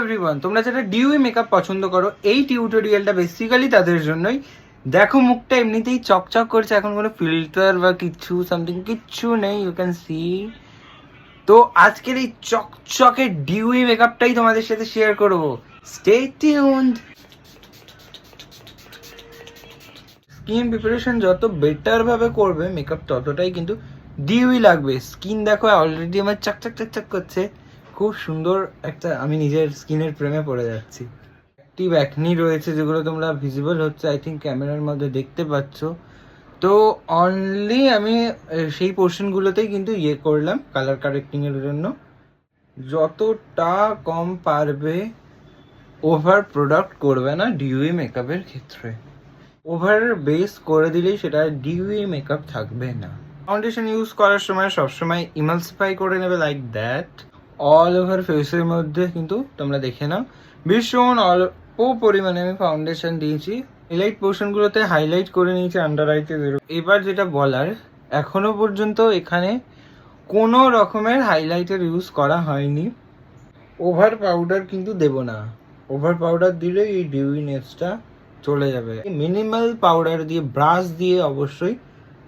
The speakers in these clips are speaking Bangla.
এভরিওয়ান, তোমরা যারা ডিউই মেকআপ পছন্দ করো এই টিউটোরিয়ালটা বেসিক্যালি তাদের জন্যই। দেখো মুখটা এমনিতেই চকচক করছে, এখন কোনো ফিল্টার বা কিছু সামথিং কিচ্ছু নেই, ইউ ক্যান সি। তো আজকের এই চকচকে ডিউই মেকআপটাই তোমাদের সাথে শেয়ার করব। Stay tuned. স্কিন প্রিপারেশন যত বেটার ভাবে করবে মেকআপ ততটাই কিন্তু ডিউই লাগবে। স্কিন দেখো অলরেডি আমার চকচক চকচক করছে, খুব সুন্দর একটা, আমি নিজের স্কিনের প্রেমে পড়ে যাচ্ছি। অ্যাক্টিভ অ্যাকনি রয়েছে যেগুলো তোমরা ভিজিবল হচ্ছে আই থিঙ্ক ক্যামেরার মধ্যে দেখতে পাচ্ছ। তো অনলি আমি সেই পোর্শনগুলোতেই কিন্তু করলাম কালার কারেক্টিংয়ের জন্য। যতটা কম পারবে ওভার প্রোডাক্ট করবে না ডিউই মেকআপের ক্ষেত্রে। ওভার বেস করে দিলেই সেটা ডিউই মেকআপ থাকবে না। ফাউন্ডেশন ইউজ করার সময় সবসময় ইমালসিফাই করে নেবে লাইক দ্যাট। অল ওভার ফেসের মধ্যে কিন্তু তোমরা দেখে নাও ভীষণ অল্প পরিমাণে আমি ফাউন্ডেশন দিয়েছি। হাইলাইট পোর্শনগুলোতে হাইলাইট করে নিয়েছি আন্ডার আইতে। এবার যেটা বলার, এখনো পর্যন্ত এখানে কোনো রকমের হাইলাইটার ইউজ করা হয়নি। ওভার পাউডার কিন্তু দেব না, ওভার পাউডার দিলে এই ডিউইনেসটা চলে যাবে। মিনিমাল পাউডার দিয়ে ব্রাশ দিয়ে অবশ্যই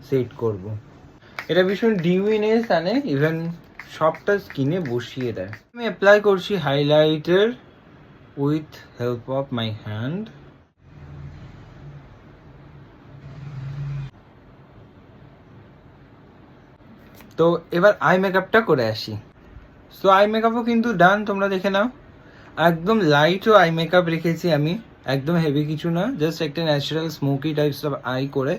সেট করব। এটা ভীষণ ডিউইনেস আনে, ইভেন সবটা স্কিনে বসিয়ে দেয়। আমি অ্যাপ্লাই করছি highlighter with help of my hand. তো এবার আই মেকআপটা করে আসি। সো আই মেকআপও কিন্তু ডান, তোমরা দেখে নাও। একদম লাইটও আই মেকআপ রেখেছি আমি, একদম হেভি কিছু না, জাস্ট একটা natural smoky types of I করে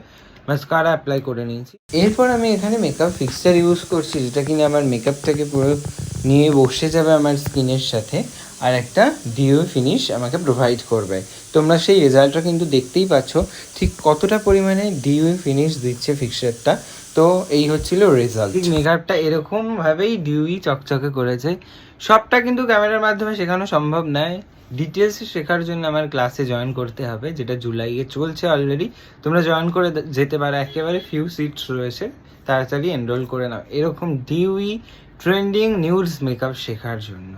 মাস্কারা অ্যাপ্লাই করে নিয়েছি। এরপর আমি এখানে মেকআপ ফিক্সার ইউজ করছি, যেটা কিনা আমার মেকআপটাকে পুরো নিয়ে বসে যাবে আমার স্কিনের সাথে, আর একটা ডিউ ফিনিশ আমাকে প্রোভাইড করবে। তোমরা সেই রেজাল্টটা কিন্তু দেখতেই পাচ্ছ ঠিক কতটা পরিমাণে ডিউ ফিনিশ দিচ্ছে ফিক্সারটা। তো এই হচ্ছিল রেজাল্ট। মেকআপটা এরকমভাবেই ডিউই চকচকে করেছে। সবটা কিন্তু ক্যামেরার মাধ্যমে শেখানো সম্ভব নয়, ডিটেলস শেখার জন্য আমার ক্লাসে জয়েন করতে হবে, যেটা জুলাইয়ে চলছে অলরেডি। তোমরা জয়েন করে যেতে পারো, একেবারে ফিউ সিটস রয়েছে, তাড়াতাড়ি এনরোল করে নাও এরকম ডিউই ট্রেন্ডিং নিউডস মেকআপ শেখার জন্য।